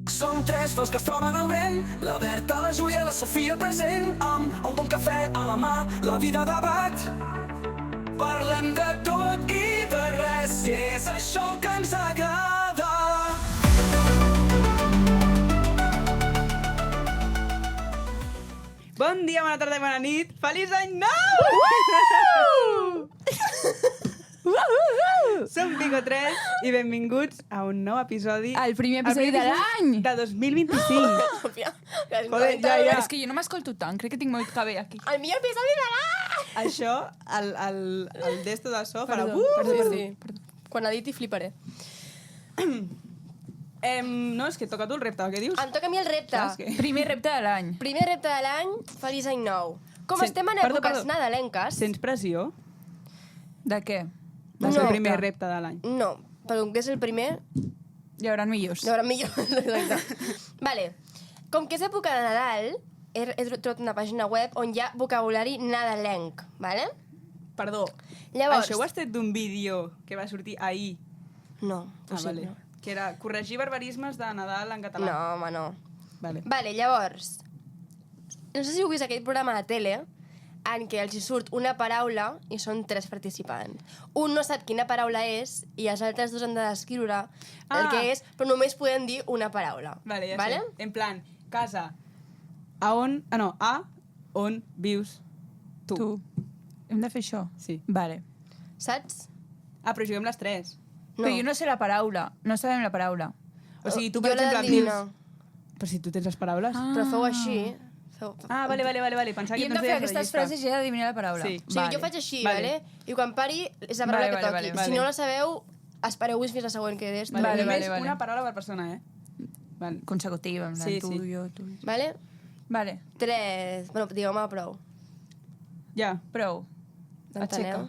Som tres fos que es troben al vent, la Berta, la Júlia, la Sofia present, amb un bon cafè a la mà, la vida debat. Parlem de tot i de res, i és això que ens agrada. Bon dia, bona tarda i bona nit. Feliç any nou! Som Pico 3 i benvinguts a un nou episodi. El primer episodi de l'any! De 2025. Joder, ja. És que jo no m'escolto tant, crec que tinc molt cabell aquí. El millor episodi de l'any! Això, el d'esto de so farà... Perdó. Quan editi fliparé. No, és que toca tu el repte, què dius? Em toca a mi el repte. Saps què? Primer repte de l'any. Primer repte de l'any, feliç any nou. Com estem en Perdó, èpoques perdó. nadalenques... Sents pressió? De què? De ser No. el primer repte de l'any. No, però com que és el primer, Hi haurà millors. hi haurà millor. Exacte. Vale. Com que és època de Nadal, he trobat una pàgina web on hi ha vocabulari nadalenc, vale? Perdó, Llavors... això ho has tret d'un vídeo que va sortir ahir. No, possible. Vale. Que era corregir barbarismes de Nadal en català. No, home, no. Vale. Vale, llavors... No sé si heu vist aquell programa de tele en què els hi surt una paraula i són 3 participants. Un no sap quina paraula és i els altres 2 han de descriure el que és, però només podem dir una paraula. Vale, ja vale? sé. En plan, casa. A on vius tu. Tu. Hem de fer això? Sí. Vale. Saps? Ah, però juguem les 3. Però jo no sé la paraula. No sabem la paraula. O sigui, tu, Jo per l'he exemple, em d'endevinar. dius... Però si tu tens les paraules... Però feu així. Ah, vale. Pensava I que hem no de fer aquestes frases i he d'adivinar la paraula. Sí. O sigui, jo faig així, Vale. vale? I quan pari és la paraula Vale, que toqui. vale, vale. Si no la sabeu, espereu-vos fins la següent que és. Vale, Vale, només vale. una paraula per persona, Vale. Consecutiva, en plan, Sí, tu, sí. jo, tu. Vale? Vale. 3... Bueno, digueu-me prou. Ja. Prou. Enteneu?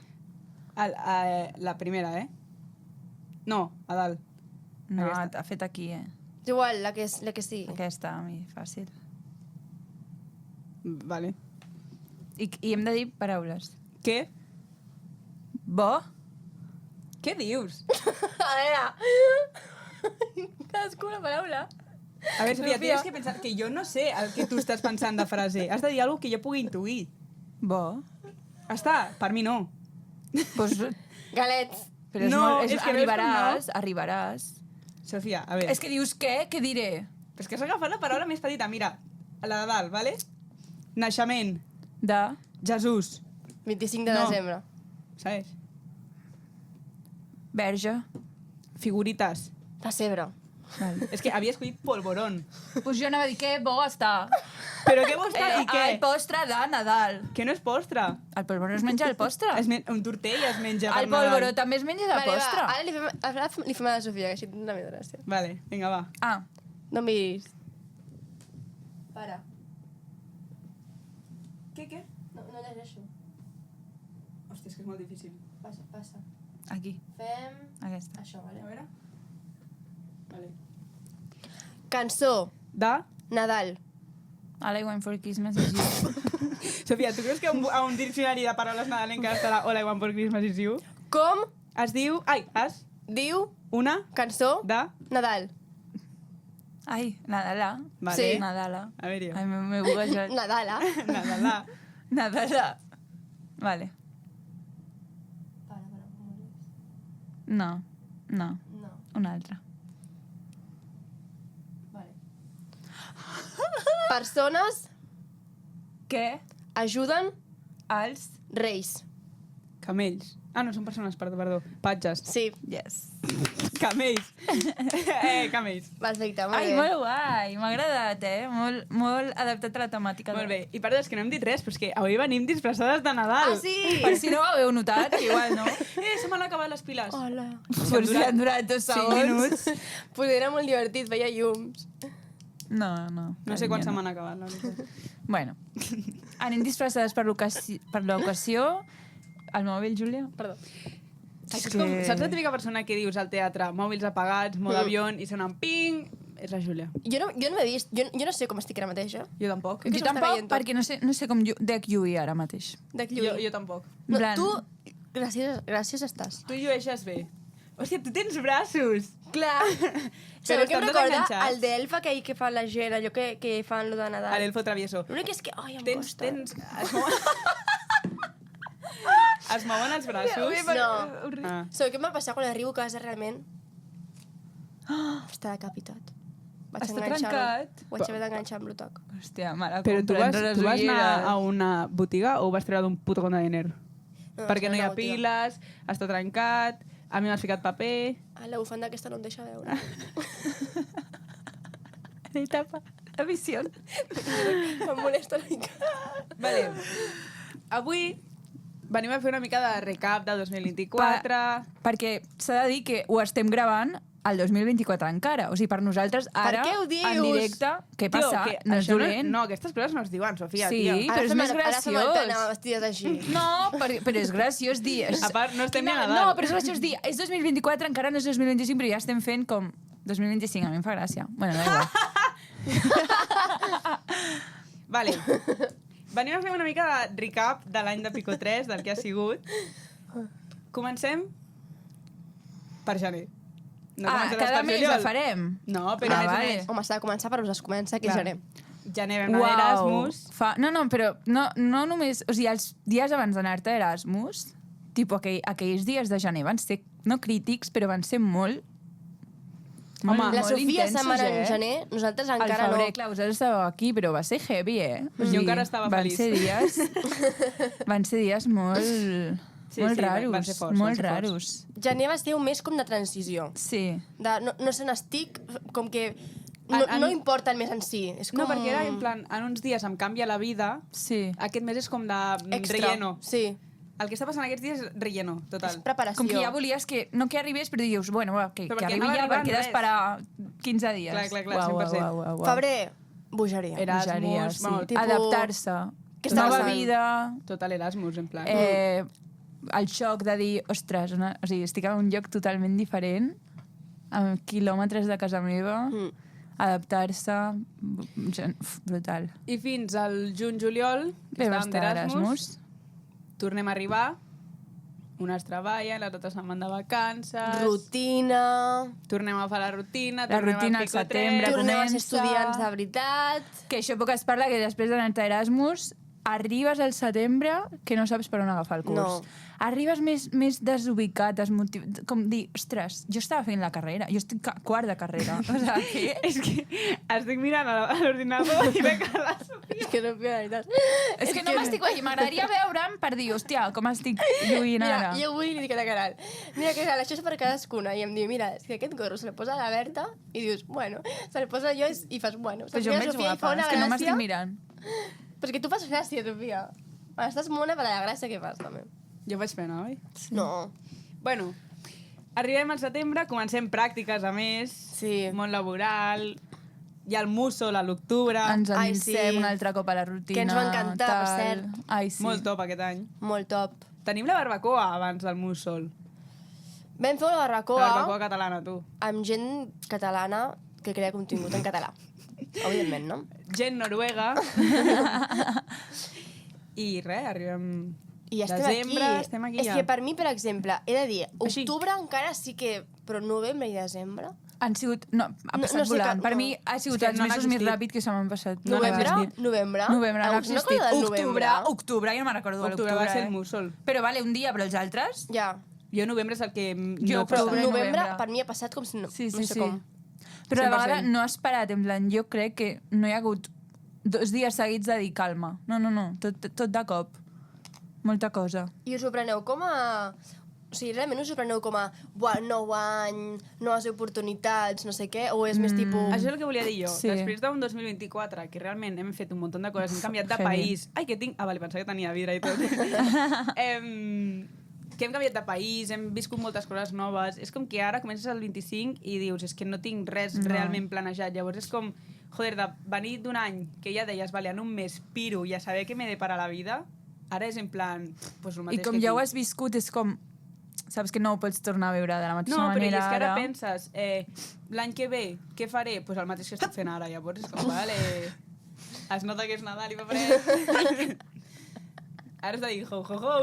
La primera, No, a dalt. No, Aquesta. ha fet aquí, És igual, la que sigui. Aquesta, a mi, fàcil. Vale. I hem de dir paraules. Què? Bo? Què dius? A veure... Cadascú una paraula. A veure, Sofia, Sofia. tens que pensar que jo no sé el que tu estàs pensant de frase. Has de dir alguna que jo pugui intuir. Bo? Està, per mi no. Pues, Galets. però és No, molt, és que no és com arribaràs. Sofia, a veure. És que dius què? Què diré? Però és que has agafat la paraula més petita. Mira, la de dalt, vale? Naixement. De? Jesús. 25 de No. desembre. Saps? Verge? Figuritas. Pessebre. Vale. És que havia escollit polvorón. Pues jo anava a dir que bo està. Però què vols dir? I què? El postre de Nadal. Que no és postre. El polvoró es menja el postre. Un tortell es menja per El polvoró Nadal. també es menja de postre. va, ara li fem a la Sofia, que així tindrà més gràcia. Vale, vinga, va. Ah, No em miris. Para. Què? No llegeixo. Hòstia, és que és molt difícil. Passa. aquí, Fem aquesta. això, A vale? veure. Vale. Cançó. De... Nadal. All I want for Christmas is you. Sofia, tu creus que a un diccionari de paraules nadalenques estarà All I want for Christmas is you? Com Es diu... Es diu una cançó de... Nadal? Ai, Nadala. Vale. Sí. Nadala. A veure. Ai, m'he buguejat. Nadala. Nadalà. Nadala. Vale. No. No. Una altra. Vale. Persones Què? ajuden Els? reis. Camells. Ah, no, són persones, perdó. Patges. Sí. Yes. Camells. Camells. Perfecte, molt Ai, bé. molt guai. M'ha agradat, molt adaptat a la temàtica. Molt bé. I perdó, és que no hem dit res, però és que avui venim disfressades de Nadal. Ah, sí? Per si no ho haveu notat, igual no. Se m'han acabat les piles. Hola. Per si han durat 2 5 segons. minuts. Pues era molt divertit, veia llums. No. No sé quan se m'han acabat, la veritat. Bueno, anem disfressades per l'ocasió. El mòbil, Júlia? Perdó. És com, saps la típica persona que dius al teatre mòbils apagats, mode avió, i sonen ping? És la Júlia. Jo no he vist, jo no sé com estic ara mateix, eh? Jo tampoc. Què Jo s'està tampoc, veient, tu? perquè no sé com dec lluir ara mateix. De Lluís. Jo tampoc. No, En plan- tu, gràcies estàs. Tu llueixes bé. Hòstia, tu tens braços! Clar. Però Sabeu què em estan tots recorda? enganxats. El d'Elf aquell que fa la gent, allò que fan lo de Nadal. A l'elfo travieso. L'únic és que... Ai, em Tens... costa. Es mouen els braços? No. Ah. Sabeu què em va passar quan arribo a casa realment? Està decapitat. Vaig Està enganxar-lo. trencat? Ho vaig haver d'enganxar amb l'otoc. Hòstia, mare, Però tu vas anar ulleres. a una botiga o ho vas treure d'un puto compte de diner? No, Perquè no hi ha una botiga. piles, està trencat, a mi m'has ficat paper... Ah, la bufanda aquesta no em deixa veure. Etapa. La visió. Em molesta una mica. Vale. Avui venim a fer una mica de recap de 2024... Perquè s'ha de dir que ho estem gravant el 2024 encara. O sigui, per nosaltres, ara, què ho dius? en directe, què Tio, passa? que No és això dolent. No, aquestes coses no es diuen, Sofia, Sí, tia. però és més Ara se m'entén graciós. vestides així. No, però és graciós dir... A part, no estem ni a No, Nadal. però és graciós dir, és 2024, encara no és 2025, però ja estem fent com 2025, a mi em fa gràcia. Bueno, no igual. Vale. Venim a fer una mica de recap de l'any de Pico 3, del que ha sigut. Comencem per gener. No comencem cada per mes juliol. la farem. No, però més o vale. menys. Home, s'ha de començar per on es comença, que Clar. gener. Gener vam anar a Erasmus. No, però no només... O sigui, els dies abans d'anar-te a Erasmus, tipus aquells dies de gener van ser, no crítics, però van ser molt... Home, La molt Sofia intensos, se'n va anar en gener, nosaltres Al encara febrer, no. clar, vosaltres estàveu aquí, però va ser heavy, O Jo encara estava van feliç. Ser dies, van ser dies molt... Sí, molt sí, raros, van ser forts, van molt ser forts. raros. Gener va ser un mes com de transició. Sí. No se n'estic, com que no importa el mes en si. És com... No, perquè era en plan, en uns dies em canvia la vida, Sí. aquest mes és com de Extra. relleno. Sí, El que està passant aquests dies és relleno, és total. preparació. Com que ja volies que... No que arribés, però dius, bueno, va, que Però perquè arribi no ja, arriba perquè he res. d'esperar 15 dies. Clar, 100%. Febrer, bogeria. Era- Bogeria, Erasmus, sí. bueno, tipus- Adaptar-se. Què està Nova passant? vida, Total Erasmus, en plan. el xoc de dir, ostres, o sigui, estic en un lloc totalment diferent, a quilòmetres de casa meva, adaptar-se, brutal. I fins al juny-juliol, que Vam estàvem estar a d'Erasmus, tornem a arribar, unes treballen, les altres se'n van de vacances, Rutina, tornem a fer la rutina, La tornem rutina al al Pico setembre, 3, tornem a ser comença. estudiants de veritat. Que això poc es parla que després d'anar-te a Erasmus arribes al setembre que no saps per on agafar el curs. No. Arribes més desubicat, com dir, ostres, jo estava fent la carrera, jo estic quart de carrera. O sigui, que... És que estic mirant a l'ordinador i veig a la Sofia. És que no, de veritat. És que no m'estic veient, m'agradaria veure'm per dir, hòstia, com estic lluint Mira, ara. jo avui li dic a la Caral, mira que això és per cadascuna, i em diu, mira, és que aquest gorro se li posa a la Berta, i dius, bueno, se li posa jo i fas, bueno. Però jo em Mira, veig Sofia, i fa guapa, una és que no gràcia, m'estic mirant. perquè tu fas gràcia, Sofia. Estàs mona per la gràcia que fas, també. Jo vaig fer, no, oi? No. Bueno, arribem al setembre, comencem pràctiques, a més, Sí. món laboral, hi ha el mussol a l'octubre, Ens Ai, endinsem sí. un altre cop a la rutina. Que ens va encantar, per cert. Ai, sí. molt top aquest any. Molt top. Tenim la barbacoa abans del mussol. Vam fer una La barbacoa barbacoa catalana, tu. amb gent catalana que crea contingut en català. Evidentment, no? Gent noruega. I res, arribem... I estem desembre, aquí. estem aquí És ja. que per mi, per exemple, he de dir, Així. octubre encara sí que... Però novembre i desembre... Han sigut... No, ha No- passat no sé volant. que- Per no. mi ha sigut És que els no han mesos més existit. ràpid que se m'han passat. No ha Novembre? existit. Novembre? Novembre no ha Us existit. recordo del novembre? Octubre, jo no me'n recordo de Octubre l'octubre. va ser el mussol. Però vale, un dia, però els altres... Ja. Jo novembre és el que Jo, no però passa. Però novembre, novembre. per mi ha passat com si no, Sí, sí, no sé sí. com. Però a la 100%. vegada no has parat, en plan, jo crec que no hi ha hagut 2 dies seguits de dir calma. No, tot de cop. Molta cosa. I us ho preneu com a... O sigui, realment us ho preneu com a buah, nou any, noves oportunitats, no sé què, o és més tipus... Això és el que volia dir jo. Sí. Després d'un 2024, que realment hem fet un munt de coses, hem canviat de Heavy. país... Ai, que tinc... Ah, vale, pensava que tenia vidre i tot. Que hem canviat de país, hem viscut moltes coses noves. És com que ara comences el 25 i dius, és que no tinc res realment planejat. Llavors és com, joder, de venir d'un any que ja deies, vale, en un mes piro i a saber què me depara la vida, ara és en plan, pues el I mateix com que ja aquí. ho has viscut, és com... Saps que no ho pots tornar a veure de la mateixa No, però i manera és que ara ara. penses, l'any que ve, què faré? Pues el mateix que estic fent ara, llavors és com, vale, es nota que és Nadal i va fred. Ara has de dir ho, ho, ho.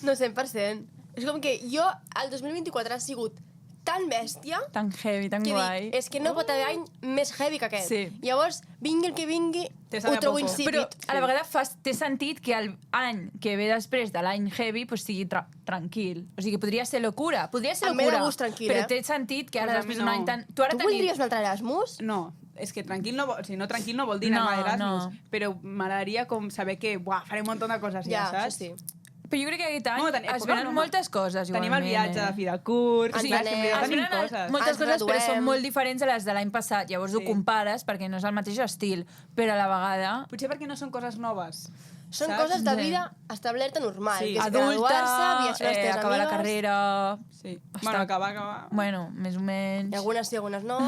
No, 100%. És com que jo, el 2024 ha sigut tan bèstia Tan heavy, tan que guai. dic, és que no pot haver any més heavy que aquest. Sí. Llavors, vingui el que vingui, Te ho sabe a trobo poco. insípid. Però a la vegada té sentit que l'any que ve després de l'any heavy pues, sigui tranquil. O sigui, podria ser locura. Podria ser Em ve de locura. gust tranquil, però eh? té sentit que ara Pues a mi després d'un no. any tan... Tu ara Tu voldries un altre Erasmus? No, és que tranquil no vol, o sigui, no, tranquil no vol dir anar a Erasmus, però m'agradaria com saber que, buah, faré un munt de coses ja, Ja, saps? això sí. Però jo crec que aquest any es època venen moltes coses, Tenim igualment. el viatge de fi de curs, Ens o sigui, és que anem. en veritat Es tenim venen coses. moltes Ens coses, però graduem. són molt diferents de les de l'any passat. Llavors ho Sí. compares perquè no és el mateix estil. Però a la vegada... Potser perquè no són coses noves. Són saps? coses de Sí. vida establerta normal. Sí. Que és Adulta, graduar-se, viatjar amb les teves acabar la amigues. carrera... Sí. Està- Bueno, acabar. Bueno, més o menys... I algunes sí, algunes no.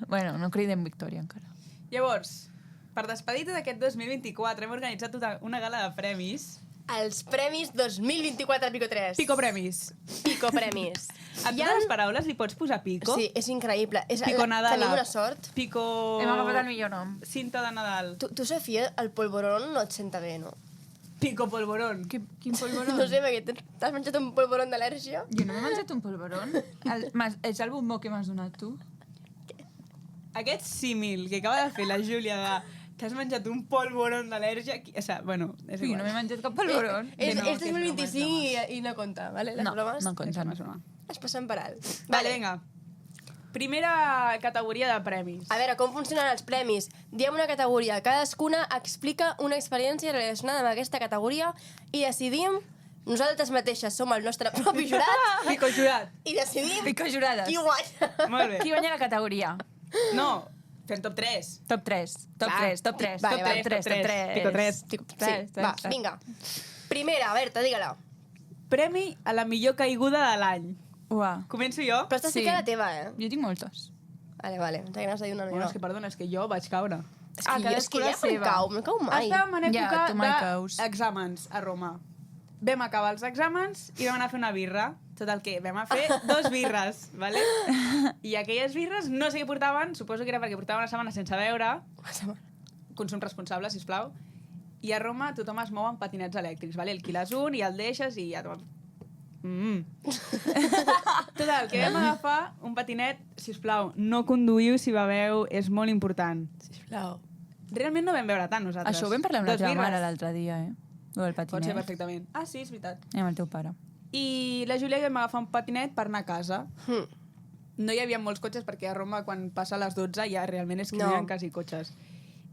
Bueno, no cridem victòria encara. Llavors, per despedir-te d'aquest 2024 hem organitzat una gala de premis. Els Premis 2024 Pico 3. Pico premis. Pico Premis. A totes les paraules li pots posar pico? Sí, és increïble. Pico Nadal. Tenim una sort. Pico... Hem agafat el millor nom. Cinta de Nadal. Tu, Sofia, el polvorón no et senta bé, no? Pico polvorón. Quin polvorón? No sé, perquè t'has menjat un polvorón d'al·lèrgia. Jo no m'he menjat un polvorón. És el bombó que m'has donat tu? Aquest símil que acaba de fer la Júlia de que has menjat un polvorón d'al·lèrgia... O sigui, bueno, és Sí, igual. no m'he menjat cap polvorón. És, no, és que és 2025 i no compta, vale? Les No, bromes no compten. És broma. es passen per alt. Vale, vinga. Primera categoria de premis. A veure, com funcionen els premis? Diem una categoria, cadascuna explica una experiència relacionada amb aquesta categoria i decidim, nosaltres mateixes som el nostre propi jurat, Pico jurat. i decidim Pico jurades. qui guanya. Molt bé. Qui guanya la categoria? No, fem top 3. Top 3. Top Clar. 3, top 3, Vale, top vale. 3, top 3. Pico 3. Sí, va, vinga. Primera, Berta, digue-la. Premi a la millor caiguda de l'any. Uah. Començo jo? Però estàs Sí. ficant la teva, eh? Jo tinc moltes. Vale, ens anaves a dir una Bueno, no. és que perdona, és que jo vaig caure. És que, jo, és que cadascú la ja me'n seva. cau, no cau mai. Estàvem en Ja, època tu mai caus. d'exàmens a Roma. Vam acabar els exàmens i vam anar a fer una birra. Tot el que vam a fer 2 birres, ¿vale? I aquelles birres no sé què portaven, suposo que era perquè portaven una setmana sense beure, consum responsable, sisplau, i a Roma tothom es mou amb patinets elèctrics, ¿vale? Alquiles un i el deixes i ja... Total, que vam agafar un patinet, sisplau, no conduïu si beveu, és molt important. Sisplau. Realment no vam beure tant nosaltres. Això ho vam parlar amb la 2 teva birres. mare l'altre dia, eh? Lo del Pot ser patinet. perfectament. Ah, sí, és veritat. I amb el teu pare. I la Júlia i jo vam agafar un patinet per anar a casa. Hm. No hi havia molts cotxes perquè a Roma quan passa a les 12 ja realment és que no hi No. ha quasi cotxes.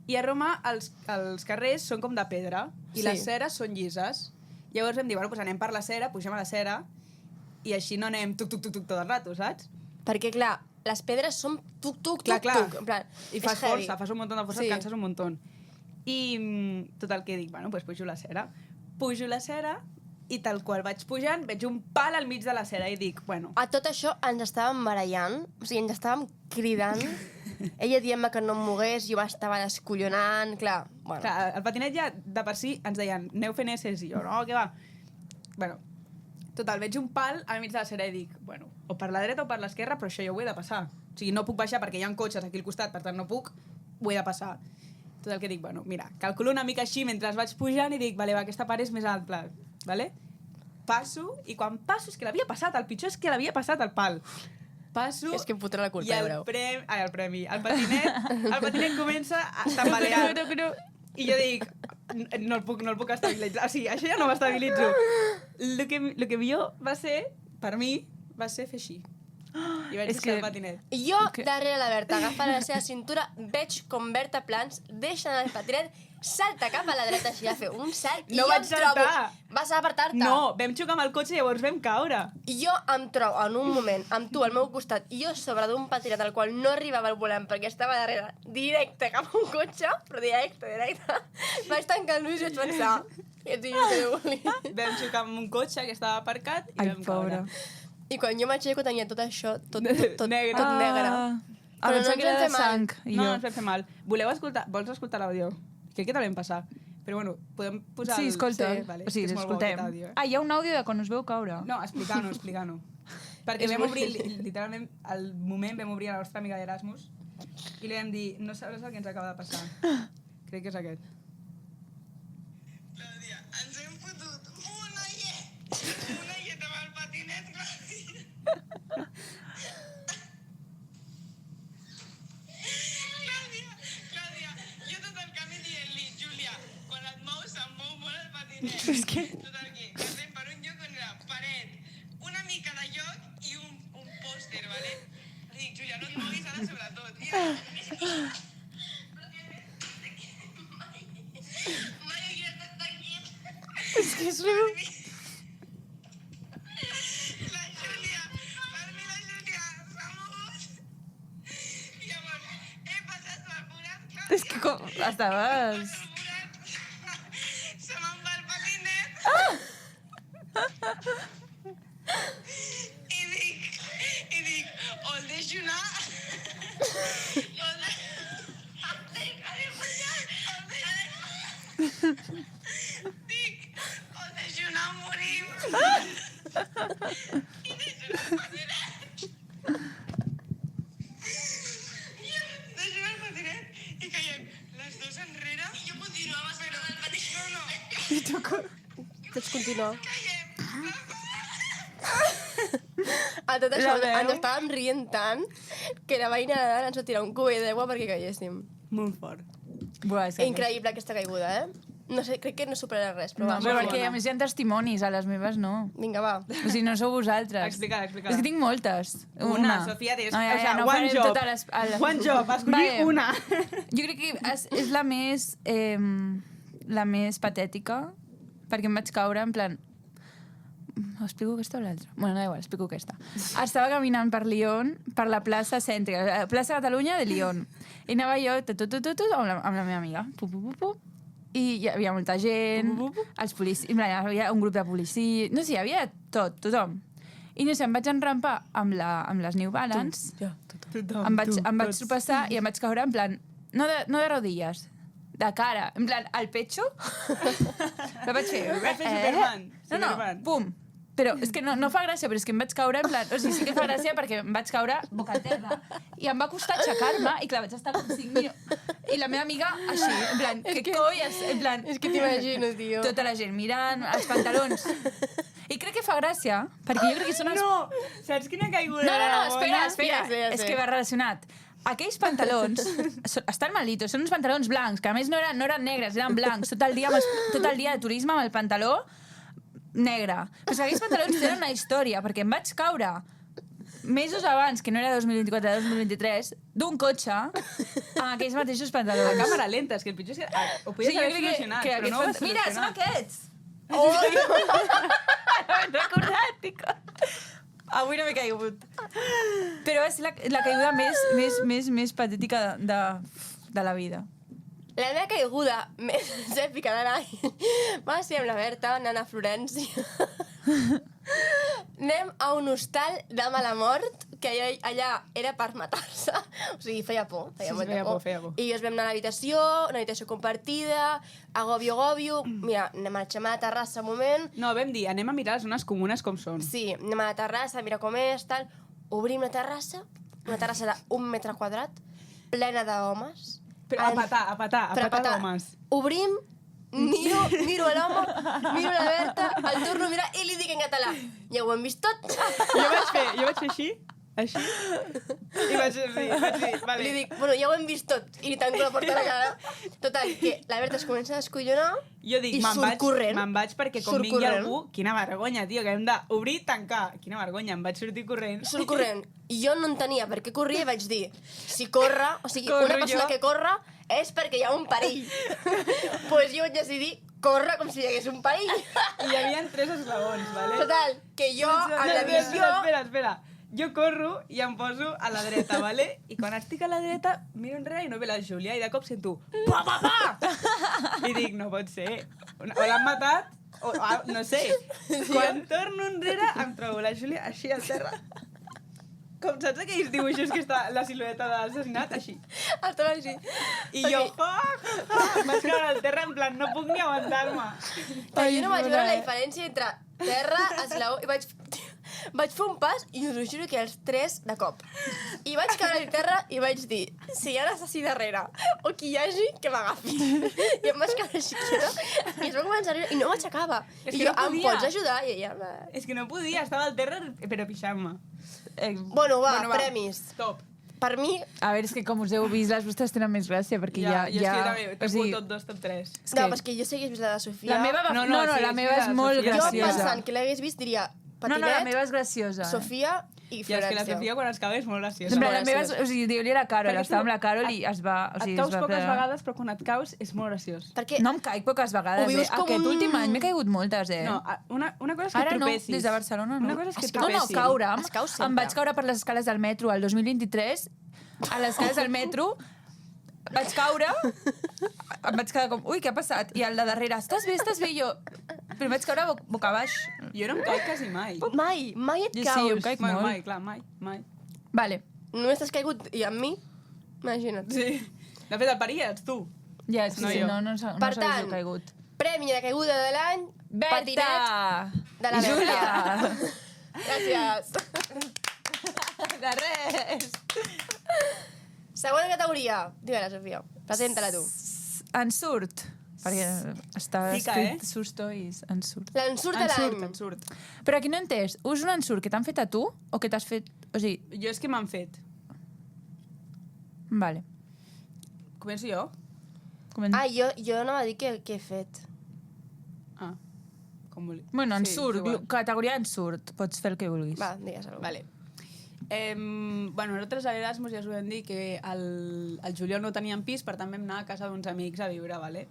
I a Roma els carrers són com de pedra i Sí. les ceres són llises. Llavors vam dir, bueno, doncs anem per la cera, pugem a la cera i així no anem tuc-tuc-tuc tot el rato, saps? Perquè, clar, les pedres són tuc-tuc, Clar, clar. tuc-tuc. En plan, I fas és heavy. força, fas un munt de força, Sí. et canses un munt. I total que dic, bueno, doncs pujo la cera. Pujo la cera i tal qual vaig pujant, veig un pal al mig de la cera i dic, bueno, A tot això ens estàvem barallant, o sigui, ens estàvem cridant. Ella dient-me que no em mogués, jo m'estava descollonant, clar. Bueno, clar, el patinet ja de per si ens deien, aneu fent esses, i jo, no, què va? Bueno, total, veig un pal al mig de la cera i dic, bueno, o per la dreta o per l'esquerra, però això jo ho he de passar. O sigui, no puc baixar perquè hi ha cotxes aquí al costat, per tant no puc, ho he de passar. Tot el que dic, bueno, mira, calculo una mica així mentre vaig pujant i dic, vale, va, aquesta part és més alta, vale? Passo, i quan passo és que l'havia passat, el pitjor és que l'havia passat el pal. Passo... és que em fotrà la culpa, I ja veureu. el premi, el patinet comença a tambalear. I jo dic, no el puc estabilitzar. O sigui, això ja no m'estabilitzo. El que millor va ser, per mi, va ser fer així. I vaig És deixar que- el patinet. Jo, darrere la Berta, agafant la seva cintura, veig com Berta Plans deixa anar el patinet, salta cap a la dreta, així a fer un salt, No i jo vaig em trobo... saltar. Vas apartar-te. No, vam xocar amb el cotxe i llavors vam caure. I jo em trobo en un moment amb tu al meu costat i jo sobre d'un patinet al qual no arribava al volant perquè estava darrere, directe cap a un cotxe, però directe. Vaig tancar els ulls i vaig pensar que tu i jo te volia. Vam xocar amb un cotxe que estava aparcat i Ai, vam pobra. caure. I quan jo m'aixeco tenia tot això, tot Negre. negre. Ah, Però pensava no que ens era hem de fet mal. sang. I No, jo... no ens vam fer mal. Vols escoltar l'àudio? Crec que també em passa. Però bueno, podem posar Sí, escolta. Sí, vale, O sigui, és que és molt bo aquest escoltem. àudio, eh? Ah, hi ha un àudio de quan us veu caure? No, explicant-ho. Perquè És vam molt obrir, difícil. literalment, al moment vam obrir a la nostra amiga d'Erasmus i li vam dir, no sabràs el que ens acaba de passar. Crec que és aquest. Clàudia, ens hem fotut que... Total, que passem per un lloc on era paret, una mica de lloc i un pòster, ¿vale? Li dic, Júlia, no et moguis ara sobretot. I era... Mai havia estat tan quiet. És que és riu. La Júlia, per mi la Júlia s'ha mogut. I llavors, he passat per forat, clar, És que com... Estaves... se me'n va el patinet. I dic, o el deixo anar, o el deixo anar a morir. I deixo anar el patinet. Deixo anar el patinet i caiem les dues enrere. I jo continuava però el patinet. Tots continuar. Caiem. A tot això La veu. ens estàvem rient tant que la veïna de dalt ens va tirar un cubell d'aigua perquè caiguéssim. Molt fort. Buah, és que... Increïble aquesta caiguda, No sé, crec que no superarà res, però No, va. però molt perquè bona. a més hi ha testimonis, a les meves no. Vinga, va. O sigui, no sou vosaltres. Explica. És que tinc moltes. Una, Sofia, tens... No, ja, o sea, no one farem job. totes les... a les- One job, escollir Vale. una. Jo crec que és la més patètica, perquè em vaig caure en plan... Explico aquesta o l'altra? Bueno, no, igual, explico aquesta. Estava caminant per Lyon, per la plaça cèntrica, plaça Catalunya de Lyon. I anava jo amb la meva amiga. I hi havia molta gent, els policies, hi havia un grup de policia... No sé, hi havia tothom. I no sé, em vaig enrampar amb les New Balance, em vaig tropeçar i em vaig caure en plan... No de rodilles, de cara. En plan, al pecho. Però vaig fer... Vaig fer Superman. No, Superman. pum. Però és que no fa gràcia, però és que em vaig caure en plan... O sigui, sí que fa gràcia perquè em vaig caure boca a terra. I em va costar aixecar-me i clar, vaig estar com 5 minuts. I la meva amiga així, en plan, què colles? En plan... És que t'imagino, tio. Tota la gent mirant, els pantalons. I crec que fa gràcia, perquè jo crec que són els... No! Saps quina caiguda? No, espera. Ja sé. És que va relacionat. Aquells pantalons estan malitos, són uns pantalons blancs, que a més no eren negres, eren blancs, tot el dia de turisme amb el pantaló negre. Però és que aquells pantalons tenen una història, perquè em vaig caure mesos abans, que no era 2024, era 2023, d'un cotxe amb aquells mateixos pantalons. A càmera lenta, és que el pitjor és que ho podies haver solucionat, però no ho has Mira, són solucionat. aquests! Oh, No m'he recordat, tico. Avui no m'he caigut. Però és la caiguda més patètica de la vida. la meva caiguda més èpica de l'any va ser amb la Berta anant a Florència. Anem a un hostal de mala mort, que allà era per matar-se. O sigui, feia por, feia molta por. feia por. I ens vam anar a l'habitació, una habitació compartida, agòbio. Mira, anem a la terrassa un moment. No, vam dir, anem a mirar les zones comunes com són. Sí, anem a la terrassa, mira com és, tal. Obrim la terrassa, una terrassa d'1 metre quadrat, plena d'homes. Però a petar d'homes. Obrim, miro l'home, miro la Berta, el torno a mirar i li dic en català: ja ho hem vist tot? Jo vaig fer així, i vaig dir, vale. Li dic, bueno, ja ho hem vist tot. I li tanco la porta a la cara. Total, que la Berta es comença a descollonar Jo dic, i me'n surt corrent. vaig perquè com Surt vingui corrent. algú, quina vergonya, tio, que hem d'obrir i tancar. Quina vergonya, em vaig sortir corrent. Surt corrent. I jo no entenia per què corria i vaig dir, si corre, o sigui, Corro una persona jo. que corre és perquè hi ha un perill. Pues jo vaig decidir córrer com si hi hagués un perill. I hi havia 3 esglaons, vale? Total, que jo, amb la visió... Espera. Jo corro i em poso a la dreta, vale? I quan estic a la dreta, miro enrere i no ve la Júlia i de cop sento pa, pa, pa! I dic, no pot ser. O l'han matat, o no sé. Quan torno enrere em trobo la Júlia així al terra. Com saps aquells dibuixos que està la silueta de l'assassinat? Així. Estava així. I jo, em vaig caure al terra en plan, no puc ni aguantar-me. Però jo no vaig veure la diferència entre terra, esglaó, i vaig fer un pas i us ho juro que els 3 de cop. I vaig caure a terra i vaig dir, si hi ha assassí darrere o qui hi hagi, que m'agafi. I em vaig quedar així quieta i es va començar a riure i no m'aixecava. És I que jo, no em podia. pots ajudar? I ella... És que no podia, estava al terra però pixant-me. Bueno, va, premis. Top. Per mi, A veure, és que com us heu vist, les vostres tenen més gràcia, perquè Ja, ja... jo és que també, o t'he sigui, top 2, top 3. és no, que- però és que jo si hagués vist la de Sofia... La meva, No, no, sí, la meva sí, és la molt Sofia. Jo graciosa. pensant que l'hagués vist diria No, no, la Patinet, meva és graciosa. Sofia i I és que la Florencio. Sofia quan es cau és molt graciosa. En plan, la molt meva, graciós. o sigui, diu-li a la Carol, Perquè estava tu amb la Carol i es va... O sigui, Et caus es va poques plegar. vegades, però quan et caus és molt graciós. Perquè No em caic poques vegades, Ho vius com Aquest un- últim any m'he caigut moltes, No, una cosa és que Ara no, tropessis. des de Barcelona no. Una cosa és que Es cau- No, no, tropessis. caure'm. Es cau sempre. Em vaig caure per les escales del metro el 2023, a les escales del metro, vaig caure, em vaig quedar com, ui, què ha passat? I el de darrere, estàs bé? I jo, però vaig caure boca baix. Jo no em caic quasi mai. mai et Jo caus. sí, jo em caic Bueno, molt. mai, clar, mai. Vale, Només t'has caigut i amb mi? Imagina't. Sí. De fet, el perill ets tu. ja, és que No si jo. no Per s'hagués tant, caigut. Premi de caiguda de l'any, patinet Berta! de la Júlia! Berta. Gràcies. De res! Segona categoria. Digue-la, Sofia. Presenta-la tu. En surt, perquè està Fica, escrit eh? susto i en surt. L'ensurt de l'any. En surt. Però aquí no he entès, és un ensurt que t'han fet a tu o que t'has fet... O sigui, Jo és que m'han fet. vale. Començo jo? Comença. Ah, jo anava a dir què he fet. Ah, com vulguis. Bueno, en Sí, surt, és igual. categoria en surt, pots fer el que vulguis. Va, digues alguna Vale. Bueno, nosaltres a Erasmus ja us ho vam dir que el Julià no teníem pis, per tant vam anar a casa d'uns amics a viure, vale?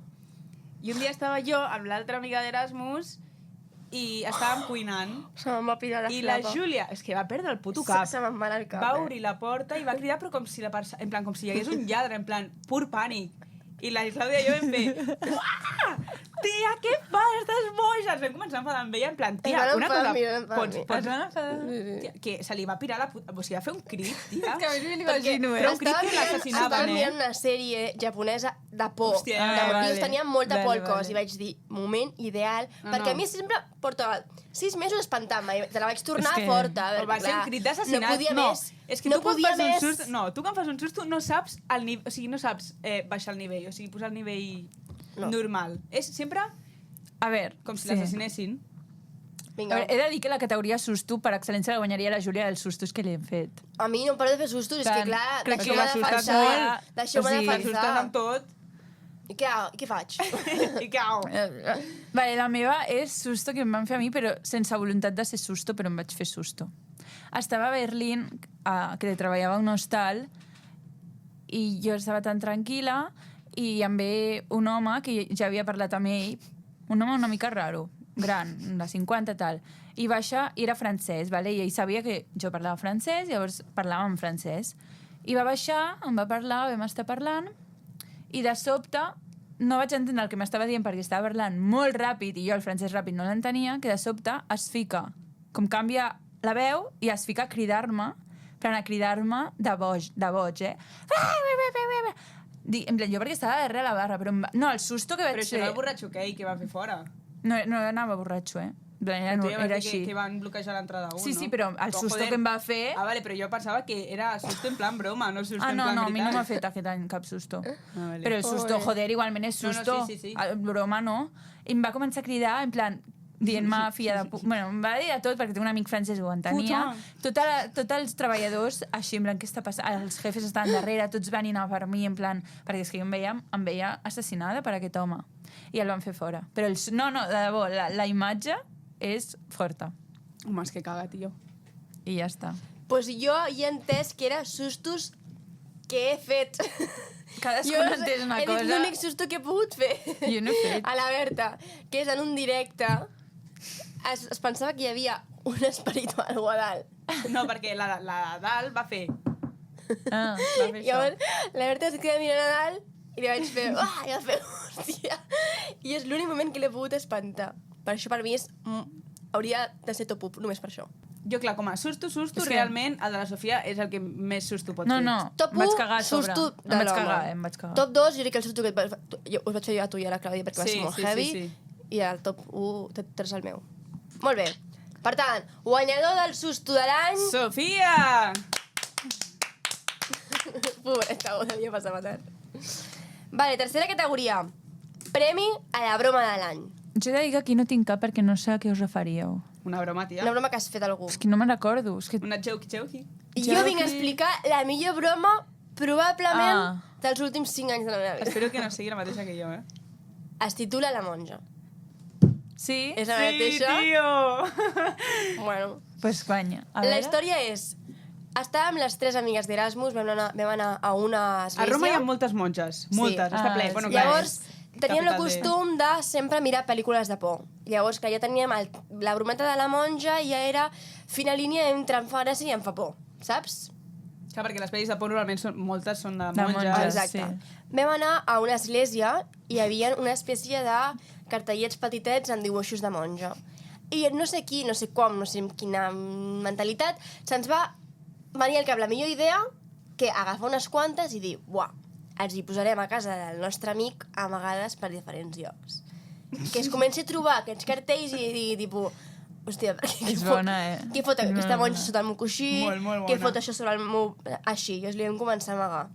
I un dia estava jo amb l'altra amiga d'Erasmus i estàvem cuinant Se me'n va pirar la i la flapa. Júlia, és que va perdre el puto cap, Se me'n va anar el cap. va obrir la porta i va cridar però com si en plan com si hi hagués un lladre, en plan pur pànic. I la Clàudia i jo vam fer uah! Tia, què fas? Estàs boja! Ens vam començar a enfadar amb ella, en plan, tia, Es van una enfadar cosa... amb mi, es van enfadar Pots, amb mi. pots, Es van enfadar. tia, que se li va pirar la puta... O sigui, va fer un crit, tia. És que a mi m'ho Perquè- imagino, Però un crit que Estàvem l'assassinaven, mirant eh? una sèrie japonesa de por. Hòstia, de vale. motius, tenia molta por al Vale, cos vale. i vaig dir, moment ideal, No, perquè no. a mi sempre porta 6 mesos espantant-me i te la vaig tornar És que- forta. Però va ser un crit d'assassinat. No podia més. És que no tu quan podia fas un més. susto... No, tu quan fas un susto no saps el nivell... O sigui, no saps baixar el nivell, o sigui, posar el nivell No. normal. És sempre A veure, com si sí. l'assassinessin. A Vinga. veure, he de dir que la categoria susto per excel·lència la guanyaria la Júlia dels sustos que li hem fet. A mi no em paro de fer sustos, és que Tant, clar, crec que deixeu-me m'assustes defensar. molt. Deixeu-me O sigui, T'assustes defensar. amb tot I què faig? i cau. Vale, la meva és susto que em van fer a mi, però sense voluntat de ser susto, però em vaig fer susto. Estava a Berlín, que treballava a un hostal, i jo estava tan tranquil·la, i em ve un home que ja havia parlat amb ell, un home una mica raro, gran, de 50 tal, i baixa, i era francès, vale? I ell sabia que jo parlava francès, llavors parlàvem en francès. I va baixar, em va parlar, vam estar parlant, i de sobte no vaig entendre el que m'estava dient perquè estava parlant molt ràpid i jo el francès ràpid no l'entenia, que de sobte es fica, com canvia la veu i es fica a cridar-me, a cridar-me de boig, eh? En plan, jo perquè estava darrere la barra, però... No, el susto que vaig Però això fer... era el borratxo aquell que va fer fora. No anava borratxo, eh? En plan, Tu ja vas era dir així. que van bloquejar l'entrada un, Sí, no? sí, però el susto que em va fer... Ah, vale, però jo pensava que era susto en plan broma, no susto Ah, en no, plan no, a mi no m'ha veritat. fet aquest any cap susto. Ah, vale. Però el susto, Joder. joder, igualment és No, no, susto. sí. Broma, no. I em va començar a cridar, en plan, dient-me filla de puta. Bueno, em va dir de tot, perquè tinc un amic francès que ho entenia. Tots els treballadors, així, en plan, què està passant? Els jefes estaven darrere, tots venint a per mi, en plan, perquè és que jo em veia assassinada per aquest home. I el van fer fora. Però no, de debò, la imatge és forta. Home, és que caga, tio. I ja està. Pues jo hi he entès que era sustos que he fet. Cadascú Jo no entès una he cosa. dit l'únic susto que he pogut fer. Jo no he fet. A la Berta, que és en un directe, es pensava que hi havia un esperit o algo a dalt. No, perquè la de dalt va fer... Ah. Va fer I llavors la Berta es queda mirant a dalt i li vaig fer... I va fer, hòstia. I és l'únic moment que l'he pogut espantar. Per això per mi hauria de ser top 1, només per això. Jo, clar, com a susto, És que- realment, el de la Sofia és el que més susto pot No, fer. no, Top em vaig 1, cagar a sobre. susto de Em vaig l'home. cagar, em vaig cagar. Top 2, jo crec que el susto que us vaig fer jo a tu i a la Clàudia perquè va Sí, ser molt sí, heavy. sí. I el top 1, top 3 el meu. Molt bé. Per tant, guanyador del susto de l'any... Sofia! Pobreta, ho devia passar fatal. Vale, tercera categoria. Premi a la broma de l'any. Jo he de dir que aquí no tinc cap perquè no sé a què us referíeu. Una broma, tia. Una broma que has fet a algú. És que no me'n recordo. És que... Una joke. I jo vinc a explicar la millor broma, probablement, dels últims 5 anys de la meva vida. Espero que no sigui la mateixa que jo, Es titula La monja. Sí? És la mateixa? tio! Bueno. Pues guanya. A La veure. història és... Estàvem les 3 amigues d'Erasmus, vam anar a una església. A Roma hi ha moltes monges. Moltes, està ple. Ah, Bueno, sí. clar, Llavors, és teníem el capital de- costum de sempre mirar pel·lícules de por. Llavors, que ja teníem la brometa de la monja i ja era fina línia entre em fa gràcia i em fa por, saps? Clar, perquè les pel·lis de por normalment moltes són de De monges. monges. Exacte. sí. Vam anar a una església i hi havia una espècie de cartellets petitets amb dibuixos de monja. I no sé qui, no sé com, no sé amb quina mentalitat, se'ns va venir al cap la millor idea que agafar unes quantes i dir, buah, ens hi posarem a casa del nostre amic amagades per diferents llocs. Que es comenci a trobar aquests cartells i digui, tipus, hòstia, És bona, què fot aquesta No, monja sota el meu coixí? Molt, molt Què bona. fot això sobre el meu... Així, i els li vam començar a amagar.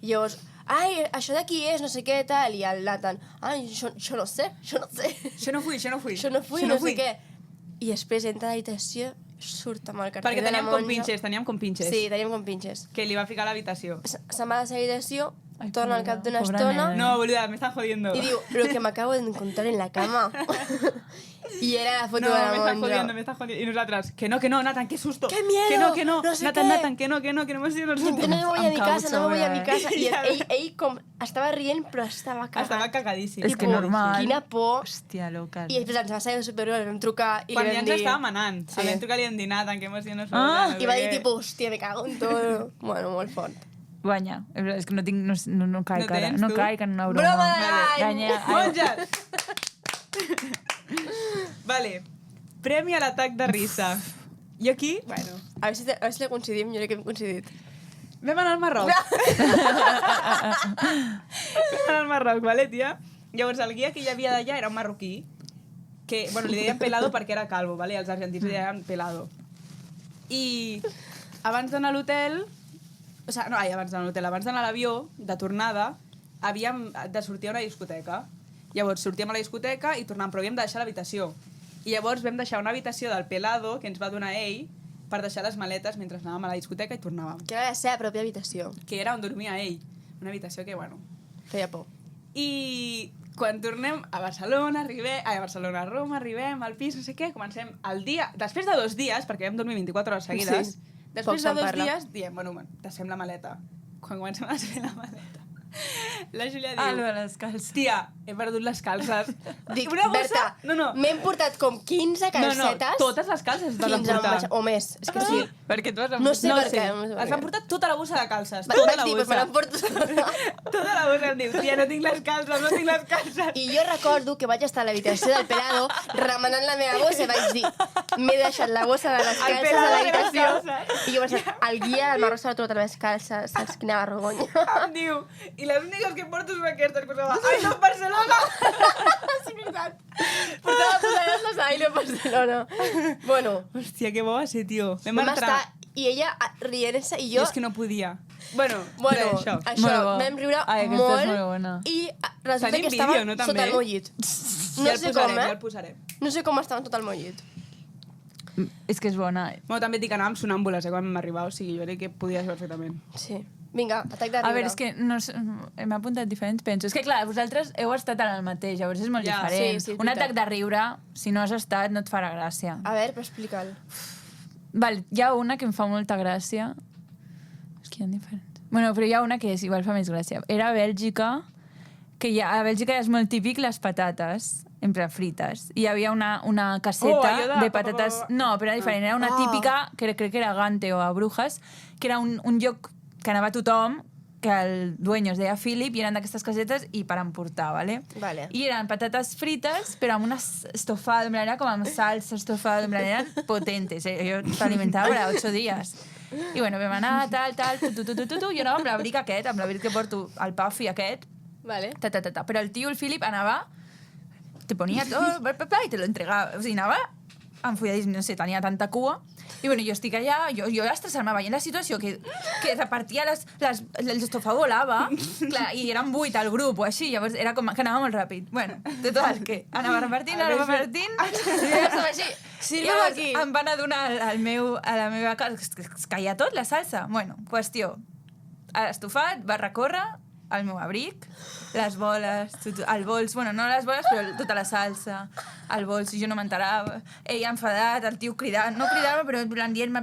I llavors, ai, això d'aquí és, no sé què, tal, i el Nathan, ai, jo no sé. Això no fui. Això no fui, no sé què. I després entra a l'habitació, surt amb el cartell Perquè de la teníem monja. com pinxes. Sí, teníem com pinxes. Que li va ficar a l'habitació. Se'n va a la habitació, Ai, torna al pobra, cap d'una pobra estona nena. No, boluda, me están jodiendo. i diu, lo que m'acabo de encontrar en la cama. I era la foto No, de me la están monja. jodiendo, me están jodiendo. Y nosotras, que no, Nathan, qué susto. ¡Qué miedo! Que no, No sé Nathan, qué. Nathan, que no hemos sido nosotros. No me voy a mi Em cau casa, no me voy a mi sobre. casa. I Ja ell com estava rient, però estava cagat. Estava cagadíssim. És que normal. Quina por. Hòstia, loca. I després ens va saber supergreu, vam trucar i Quan li ja vam ens dir... estàvem anant. Sí. Sí. Vam trucar i li vam dir, Nathan, que hemos sido nosotros. Ah, no sé I va dir, què. tipus, hòstia, me cago en todo. Bueno, molt fort. Guanya. És que no tinc... No caic No ara. tens, No tu? caic en una broma. Broma de l'any! Guanya. Monges! Vale. Premi a l'atac de risa. Jo aquí, bueno, A veure si la coincidim, jo crec que hem coincidit. vam anar al Marroc. Vam anar al Marroc, vale, tia? Llavors, el guia que hi havia d'allà era un marroquí, que, bueno, li deien pelado perquè era calvo, vale? Els argentins li deien pelado. I abans d'anar a l'hotel, o sigui, no, abans d'anar a l'hotel, abans d'anar a l'avió, de tornada, havíem de sortir a una discoteca. Llavors, sortíem a la discoteca i tornàvem, però havíem de deixar l'habitació. I llavors vam deixar una habitació del pelado que ens va donar ell per deixar les maletes mentre anàvem a la discoteca i tornàvem. Que era la seva pròpia habitació. Que era on dormia ell. Una habitació que, bueno... Feia por. I quan tornem a Barcelona, a Roma, arribem al pis, no sé què, comencem el dia... Després de 2 dies, perquè vam dormir 24 hores seguides, Sí. després Poc de se'n 2 parla. dies, diem, bueno, desfem la maleta. Quan comencem a desfer la maleta, la Júlia diu... Ah, lo de les calces. Tia, he perdut les calces. Dic, Una bossa... Berta, No. m'hem portat com 15 calcetes. Totes les calces es van 15 emportar. o més. És que sí. Perquè tu has... No sé per sé. què. No sé per Es què. van portar tota la bossa de calces. Vaig Tota la dir, pues me bossa. l'emporto. Tota la bossa. Em diu, tia, no tinc les calces, no tinc les calces. I jo recordo que vaig estar a l'habitació del pelado remenant la meva bossa i vaig dir m'he deixat la bossa de les El calces a pelado de l'habitació les calces. i jo vaig dir, el guia del Marroc s'ha trobat les calces, saps quina vergonya. Em diu, i les úniques que porto són aquestes. Posava, ai, no, Barcelona! Sí, veritat. Portava posades a Aire a Barcelona. Bueno, Hòstia, que bo va ser, tio. Vam vam entrar... estar i ella rient-se i Jo jo... és que no podia. Bueno, Bueno, res, això. això, Molt bo. vam riure Ai, aquesta és molt bona. molt i resulta Tenim que estava vídeo, no, també? sota el meu llit. Ja No el sé posarem, com, ja el eh? posarem. No sé com estaven tot el meu llit. És que és bona. Bueno, també et dic que anàvem sonàmbules, quan vam arribar, o sigui, jo crec que podia ser perfectament. Sí. Vinga, atac de riure. A veure, és que no, m'ha apuntat diferents penso. És que, clar, vosaltres heu estat en el mateix, llavors és molt Ja, diferent. sí, sí, Un veritat. atac de riure, si no has estat, no et farà gràcia. A veure, però explica'l. Val, hi ha una que em fa molta gràcia. És que hi ha diferents. Bueno, però hi ha una que és, igual fa més gràcia. Era a Bèlgica, que a Bèlgica és molt típic les patates, en plan frites. I hi havia una caseta allò de patates... No, però era diferent. Era una típica, que crec que era Gante o a Brujas, que era un lloc que anava tothom, que el dueño es deia Philip, i eren d'aquestes casetes i per emportar, ¿vale? Vale. I eren patates frites, però amb una estofada, en plan, era com amb salsa estofada, en plan, eren potentes. Jo t'alimentava per a 8 dies. I bueno, vam anar, tal, jo anava amb l'abric aquest, amb l'abric que porto, el puffy aquest, Vale. Però el tio, el Philip, anava, te ponia tot, i te lo entregava. O sigui, anava enfolladíssim, no sé, tenia tanta cua. I bueno, jo estic allà, jo estressant-me veient la situació, que repartia l'estofà volava, clar, i eren 8 al grup o així, llavors era com que anava molt ràpid. Bueno, total, que anava repartint, i jo estava així, Sí, I llavors em van adonar a la meva casa que es caia tot, la salsa. Bueno, qüestió. Estofat va recórrer el meu abric, les boles, el bols, bueno, no les boles, però tota la salsa, el bols, i jo no m'enterava. Ell enfadat, el tio cridant, no cridava, però dient-me...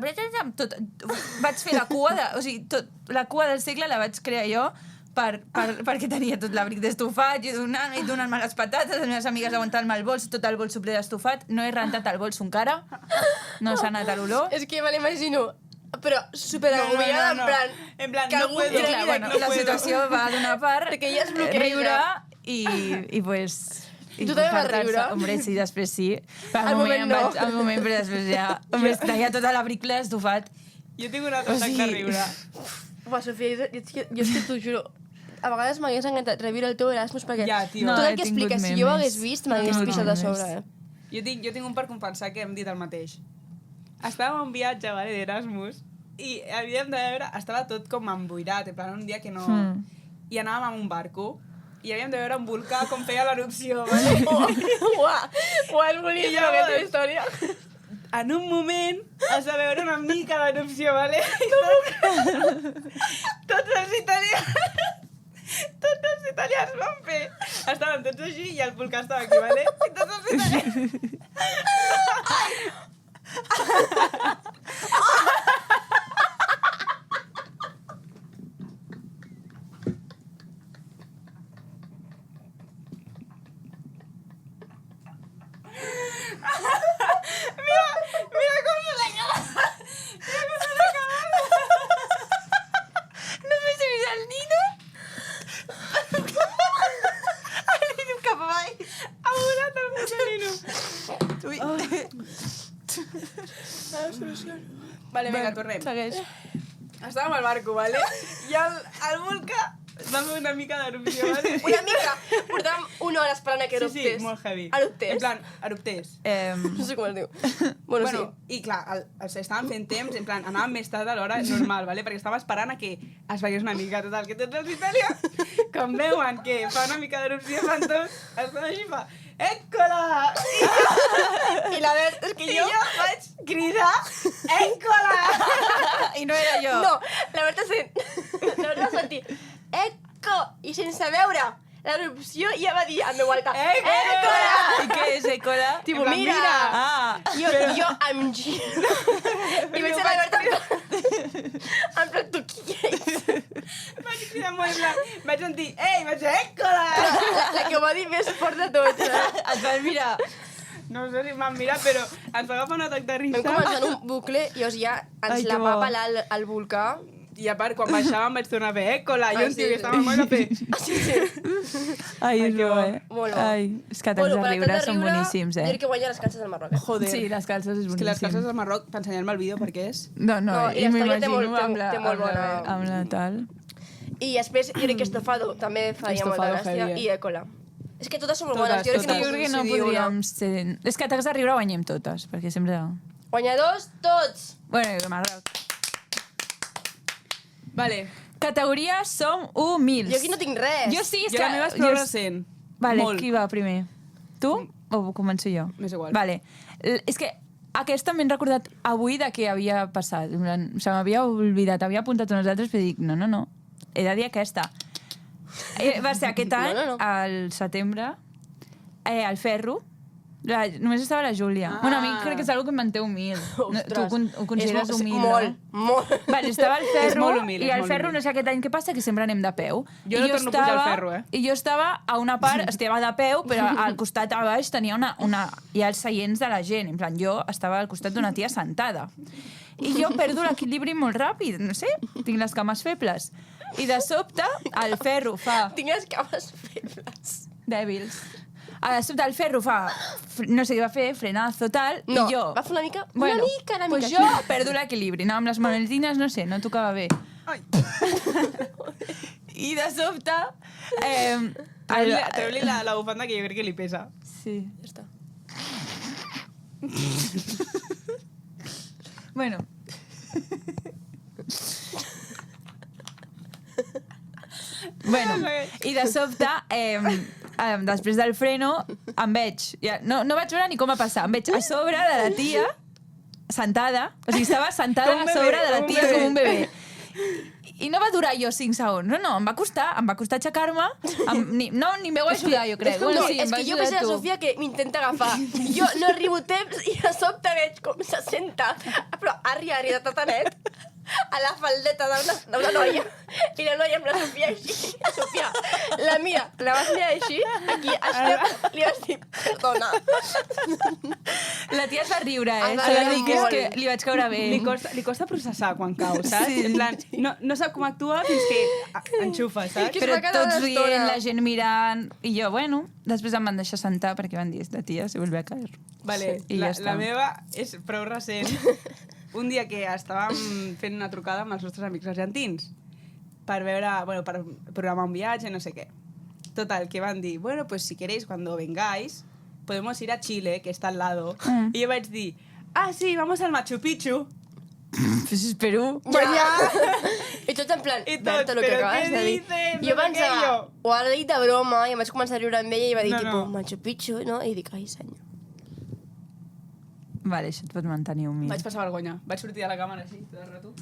Vaig fer la cua, o sigui, la cua del segle la vaig crear jo perquè tenia tot l'abric d'estofat, i donant-me les patates, les meves amigues aguantant-me el bols, tot el bols ple d'estofat, no he rentat el bols encara, no s'ha anat a l'olor. És que me l'imagino, però superagobiada, en plan, que no algú puedo. tregui Clar, de bueno, aquí. La situació va donar per Perquè ella es bloqueja. riure i pues... I tu també vas infartar-se. riure? Hombre, sí, després sí. Però Al moment no. Al moment, però després ja... Hombre, tenia tot l'abric ple estofat. Jo tinc un altre atac de riure. Ufa, Sofia, jo és que t'ho juro, a vegades m'hagués encantat reviure el teu Erasmus perquè Ja, tio. No, tot he el que tingut expliques, si jo ho memes. hagués vist, m'hagués He tingut pixat a memes. sobre. Jo tinc un per compensar que hem dit el mateix. Estàvem en un viatge, vale, d'Erasmus, i havíem de veure... Estava tot com emboirat, en plan, un dia que no... I anàvem amb un barco, i havíem de veure un volcà com feia l'erupció, vale? Uau, és boníssim aquesta història. En un moment has de veure una mica l'erupció, vale? Tots els italians van fer... Estaven tots així i el volcà estava aquí, vale? I tots els italians... Mira com se l'ha acabat! Mira com se l'ha acabat! Només he vist el Nino. El Nino cap avall. Ha volat el Mussolino. Ui. Vale, vinga, tornem. Segueix. Estàvem al barco, vale? I el volcà va fer una mica d'erupció, vale? Una mica. Portàvem una hora esperant a que Sí, eruptés. sí, molt heavy. Eruptés? En plan, eruptés. No sé com es diu. Bueno, I clar, estàvem fent temps, en plan, anàvem més tard a l'hora normal, vale? Perquè estava esperant a que es veiés una mica, total, que tots els italians, com veuen que fa una mica d'erupció, fan tots, estan així i fa, Eccola! I la veritat és que I jo vaig cridar, Eccola! I no era jo. No, la veritat va sentir Ecco! I sense veure l'erupció ja va dir en veu alta Eccola! I què és, Ecola? Tipo, En plan, mira! Ah. Jo em giro. I veig la veritat en plan, tu qui ets? Vaig cridar molt en plan, vaig sentir, ei, vaig dir, Eccola! La que ho va dir més fort de tots. Et van mirar. No sé si em van mirar, però ens va agafar un atac de Vam risa. començar en un bucle i llavors ja ens Ai, la que va bo. pelar el volcà. I a part, quan baixàvem vaig tornar a fer Eccola, i Ah, un sí, tio que sí. estava molt a fer... Sí, sí. Ai, és que bo, bo. eh? Molt bo. Ai, és que atacs de per riure atac de són riure, boníssims, Jo eh? crec que guanya les calces del Marroc. Joder. Sí, les calces és És boníssim. que les calces del Marroc, t'ensenyem el vídeo perquè és... No, No, i i la història té m'imagino molt- amb la... té molt bona- Amb la tal... I després jo crec que Estofado també faria molta Estofado gràcia. heavy, I Écola. És que totes són molt Totes, bones. Jo crec És que que jo crec que no decidir una. podríem ser... És que atacs de riure guanyem totes, perquè sempre... Guanyadors, tots! Bueno, i Marroc. Vale, Categoria som humils. Jo aquí no tinc res. Jo sí, és jo que... la meva és prou recent. Vale, Molt. qui va primer? Tu o començo jo? M'és igual. Vale. És que aquesta m'he recordat avui de què havia passat. En plan, se m'havia oblidat, havia apuntat unes altres, però dic, no. He de dir aquesta. Va ser aquest any, No. al setembre, al Ferro. Només estava la Júlia. Ah. Bueno, a mi crec que és una que em manté humil. No, tu ho consideres humil, molt, no? molt. Vale, estava al És Ferro, molt humil, i és al molt Ferro humil. no sé aquest any què passa, que sempre anem de peu. Jo no torno a pujar al Ferro, eh? I jo estava a una part, estava de peu, però al costat a baix tenia hi ha els seients de la gent. En plan, jo estava al costat d'una tia sentada. I jo perdo l'equilibri molt ràpid, no sé, tinc les cames febles. I de sobte, el Ferro fa... Tinc les cames febles. Dèbils. De sobte, el Ferro fa... No sé què va fer, frenazo, tal, No, i jo... va fer una mica... Bueno, una mica. pues jo perdo l'equilibri. Anava amb les manetines, no sé, no tocava bé. Ai. I de sobte... Treu-li la bufanda que jo crec que li pesa. Sí. Ja està. Bueno. Bueno, i de sobte, després del freno, em veig, ja, no vaig veure ni com va passar, em veig a sobre de la tia, sentada, o sigui, estava sentada Com un a sobre bebè, de la com un tia bebè. com un bebè. I no va durar jo 5 segons. No, em va costar aixecar-me. Ni m'heu ajudar, jo crec. No, sí, em és va que jo ajudar veig la tu. Sofia que m'intenta agafar. Jo no arribo temps i de sobte veig com se senta, però arri de tot net, a la faldeta d'una noia. I la noia amb la Sofia així. La Sofia la mira, la vas mirar així, aquí, li vas dir, perdona. La tia es va riure, Es va S'ha de riure dir que és molt. que li vaig caure bé. Li costa processar quan cau, saps? Sí. En plan, no sap com actua fins que enxufa, saps? que es Però va quedar tots una rient, estona. la gent mirant... I jo, bueno, després em van deixar sentar perquè van dir, esta tia se vuelve a caer. Vale, I ja la està. meva és prou recent. Un dia que estàvem fent una trucada amb els nostres amics argentins per veure, bueno, per programar un viatge, no sé què. Total, que van dir, bueno, pues si queréis, cuando vengáis, podemos ir a Chile, que está al lado. I jo vaig dir, ah, sí, vamos al Machu Picchu. Pues espero... Ja. I tots en plan, I tots, Berta, el que però acabes què de dir. dices? I jo No sé què, pensava, jo. ho ha dit de broma, i em vaig començar a riure amb ella i va dir, No, tipo, no. Machu Picchu, no? I dic, ai, senyor. Vale, això et pot mantenir humil. Vaig passar vergonya. Vaig sortir de la càmera així, tot el rato.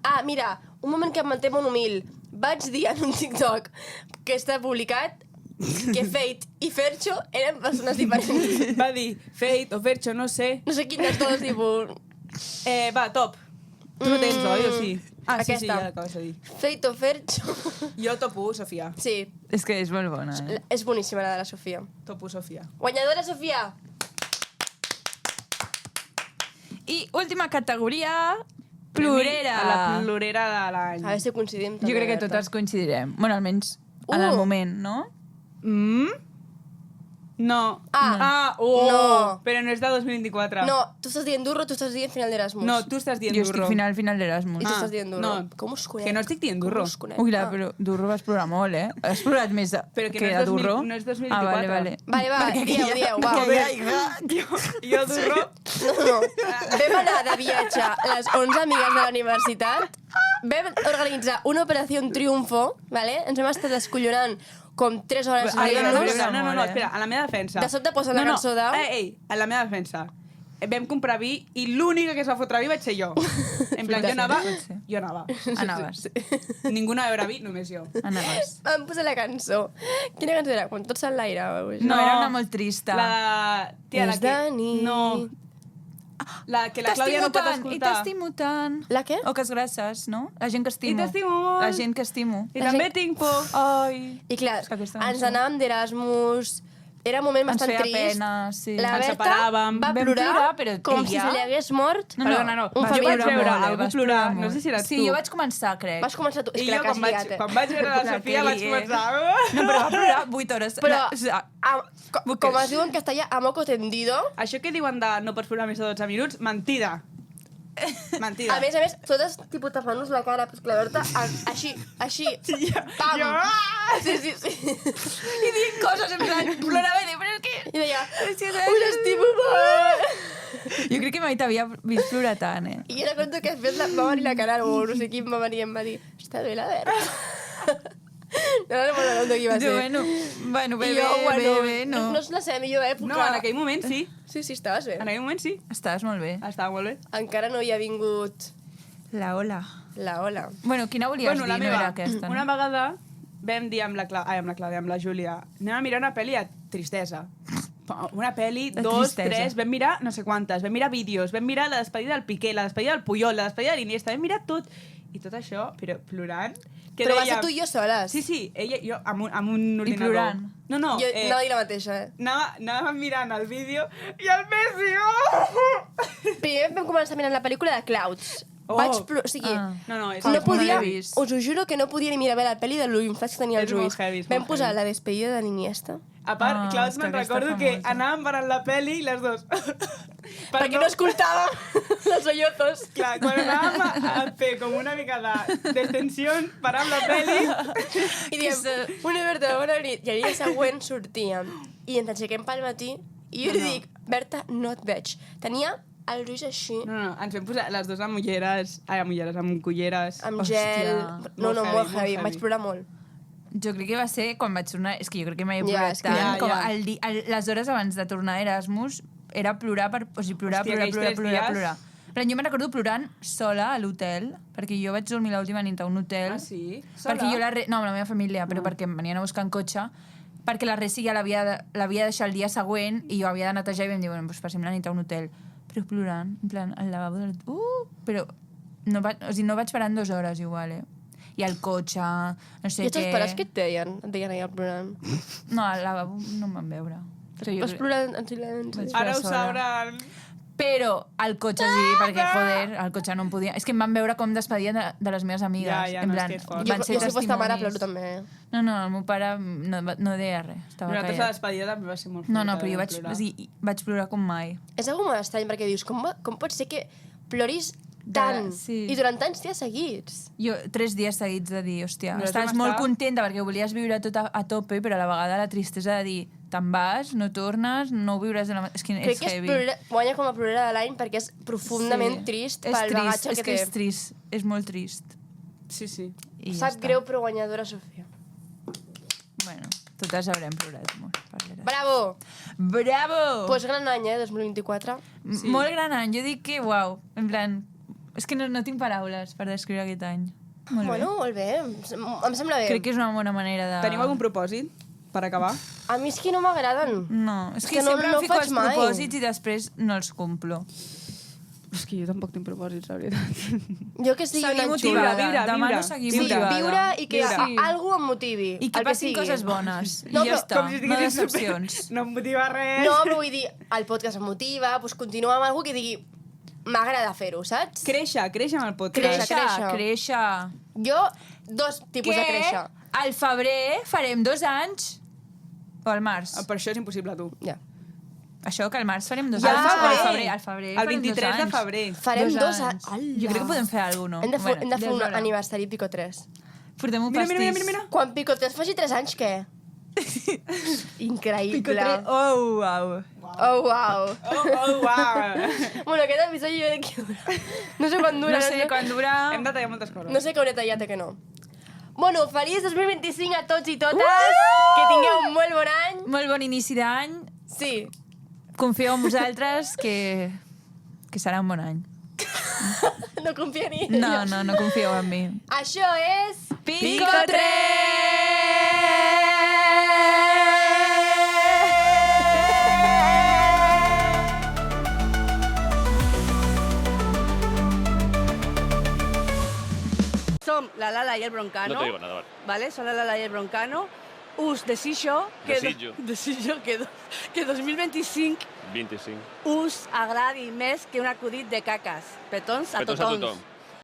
Ah, mira, un moment que em manté molt humil. Vaig dir en un TikTok que està publicat que Fate i Fercho eren persones diferents. Va dir, Fate o Fercho, no sé. No sé quin dels dos, tipus... Va, top. Tu no tens, oi, o sí? Ah, sí, Aquesta. ja l'acabes de dir. Fate o Fercho... Jo top 1, Sofia. Sí, És que és molt bona, és boníssima la de la Sofia. Top 1, Sofia. Guanyadora, Sofia! I última categoria, plorera. A la plorera de l'any. A veure si coincidim. Jo crec que totes coincidirem. Bueno, almenys en el moment, no? No. Ah. Oh! No. Però no és de 2024. No, tu estàs dient Durro, tu estàs dient final d'Erasmus. No, tu estàs dient Jo Durro. estic final d'Erasmus. I tu estàs dient Durro. no. Com us conec? Que no estic dient Durro. Com us conec? Ui, però Durro vas plorar molt, eh? Has plorat més Però que no que és de 2000 Durro. no és 2024. Ah, vale, vale. Vale, va, dieu, va. Jo Durro... No. Vam anar de viatge les 11 amigues de la universitat, vam organitzar una operació Triunfo, vale? Ens vam estar descollonant com 3 hores Ai, rient-nos. No, espera, a la meva defensa. De sobte posa la cançó de... Ei, a la meva defensa. Vam comprar vi i l'única que es va fotre vi vaig ser jo. En plan, jo anava... Jo anava. Anaves. Ningú no va beure vi, només jo. Anaves. Vam posar la cançó. Quina cançó era? Quan tots s'enlaire. No, era una molt trista. La de... Tia, la És de que... nit. No. La que la Clàudia no pot I escoltar. t'estimo tant. La què? O que es grasses, no? La gent que estimo. I t'estimo molt. La gent que estimo. I també tinc por. Ai. I clar, És que aquesta ens cançó- anàvem d'Erasmus... Era un moment Ens bastant feia trist. pena, sí. La Ens Berta separàvem. va Vam plorar, plorar, però com ella- si se li hagués mort. Perdona, no. Un Vas Jo vaig familiar. veure molt, algú vas plorar, molt. no sé si eres Sí, tu. jo vaig començar, crec. Vas començar tu. És I que jo, la quan vaig veure la La Sofia, vaig Kelly, començar... No, però va plorar 8 hores. Però, O sigui, com es diu en castellà, a moco tendido, Això que diuen de no pots plorar més de 12 minuts, mentida. Mentida. a més, totes tipus tapant-nos la cara, pues, la Berta, així, pam! Jo... Sí. I dient coses en plan, plorava i deia, però és que... I deia, Sí, us estimo molt! Jo crec que mai t'havia vist plorar tant, eh? I jo recordo que després va venir la cara, o no sé quin va venir i em va dir, està bé la Berta. No recordo qui va ser. Bueno, I jo, bé, no. No és la seva millor època. No, en aquell moment sí. Sí, estaves bé. En aquell moment sí. Estaves molt bé. Estava molt bé. Encara no hi ha vingut La ola. la ola. Bueno, quina volies dir? No era aquesta, Una no? vegada vam dir amb la Clàudia, amb la Júlia, anem a mirar una pel·li de tristesa. Una pel·li, De 2, tristesa. 3, vam mirar no sé quantes, vam mirar vídeos, vam mirar la despedida del Piqué, la despedida del Puyol, la despedida de l'Iniesta, vam mirar tot. I tot això, però plorant... Que Però vas dèiem- ser tu i jo soles. Sí, ella, jo, amb un ordinador. plorant. No, Jo anava a dir la mateixa, eh? anàvem mirant el vídeo i el Messi... Oh! Primer vam començar mirant la pel·lícula de Clouds. Oh. Vaig plorar... O sigui, No, és no molt podia... heavy. Us ho juro que no podia ni mirar bé la pel·li de l'inflax que tenia els És molt ulls. heavy, és molt Vam posar heavy. la despedida de l'Iniesta. A part, Ah, Claus, és que me'n aquesta recordo fa que molta. anàvem parant la pel·li les dos. Perquè no escoltàvem els sollozos. Clar, quan anàvem a fer com una mica de tensió, paràvem la pel·li... I diem, una Berta, bona nit. I el dia següent sortíem. I ens aixequem pel matí i jo li dic, Berta, no et veig. Tenia els ulls així, No, ens vam posar les dues amb ulleres... Ai, amb ulleres, amb culleres. amb Hòstia. gel... No, Molt molt heavy, heavy. molt Vaig heavy. plorar molt. Jo crec que va ser quan vaig tornar... És que jo crec que mai he Ja, plorat és que tant. ja, Com ja. les hores abans de tornar a Erasmus era plorar, o sigui, plorar, Hòstia, plorar, aquells plorar, 3 plorar, dies. plorar. Però jo me'n recordo plorant sola a l'hotel, perquè jo vaig dormir l'última nit a un hotel. Ah, sí? Perquè jo no, amb la meva família, però perquè em venien a buscar en cotxe, perquè la Resi ja l'havia de deixar el dia següent i jo havia de netejar i vam dir, bueno, doncs passem la nit a un hotel. Però plorant, en plan, al lavabo del... Però no, o sigui, no vaig parar en 2 hores, igual, I al cotxe, no sé I els teus què... pares què et deien? Et deien allà plorant. No, al lavabo no em van veure. Però jo Vas crec- plorar en silenci. Vaig Ara ho sola. sabran. Però al cotxe sí, perquè, joder, al cotxe no em podia... És que em van veure com despedia de les meves amigues. Ja, en no, és plan, que és fort. van ser Jo si fos ta mare testimonis. ploro també. No, el meu pare no deia res. Estava Nosaltres la callat. despedida també va ser molt No, forta, però jo vam vaig, plorar. o sigui, vaig plorar com mai. És algo molt estrany perquè dius, com pot ser que ploris tant Sí. i durant tants dies seguits? Jo 3 dies seguits de dir, hòstia, Nosaltres estaves vam molt estar- contenta perquè ho volies viure tot a tope, però a la vegada la tristesa de dir, te'n vas, no tornes, no ho viuràs de la... És que Crec és que heavy. guanya com a plorera de l'any perquè és profundament trist És pel trist, bagatge és que que té. és trist, és molt trist. Sí, sí. I ja Sap està. greu però guanyadora, Sofia. Bueno, totes haurem plorat molt. Parlaràs. Bravo! Bravo! Pues gran any, 2024. Sí. Molt gran any. Jo dic que, uau, en plan... És que no tinc paraules per descriure aquest any. Molt Bueno, molt bé. Em sembla bé. bé. Crec que és una bona manera de... Teniu algun propòsit per acabar? A mi és que no m'agraden. No, és que que no- sempre no em fico faig els mai. propòsits i després no els complo. És que jo tampoc tinc propòsits, la veritat. Jo que sigui un Seguir any motivada. xulo. viure, Demano viure. seguir Sí, motivada. viure i que Viure. algú em motivi. I que el passin sigui. coses bones. No, I ja però està. Com si No estiguessis decepcions. No em motiva res. No, però vull dir, el podcast em motiva, doncs continuar amb algú que digui m'agrada fer-ho, saps? Créixer amb el podcast. Créixer. Jo, 2 tipus de créixer. al febrer farem 2 anys. O al març. Per això és impossible, tu. Ja. Això, que al març farem 2 Ja, anys. al O febrer. al febrer El farem 23 2 de anys. febrer. Farem 2 anys. Jo crec que podem fer alguna cosa, no? Hem de, Bueno, hem de fer ja és un hora. aniversari Pico 3. Portem un Mira, pastís. mira, mira, mira. Quan Pico 3 faci 3 anys, què? Increïble. Oh, uau. Oh, wow. Oh, uau. Bueno, aquest episodi jo crec que dura. No sé quant dura. No sé quan dura... Hem de tallar moltes coses. No sé que hauré tallat o que no. Bueno, feliç 2025 a tots i totes. Que tingueu un molt bon any. Molt bon inici d'any. Sí. Confieu en vosaltres que serà un bon any. No confia ni en No, ells. no confieu en mi. Això és... Pico 3! Som la Lala i el Broncano. No te digo nada, vale. Vale, som la Lala i el Broncano. Us desitjo que, Desitjo. que 2025 25. us agradi més que un acudit de caques. Petons a Petons a tothom. tothom.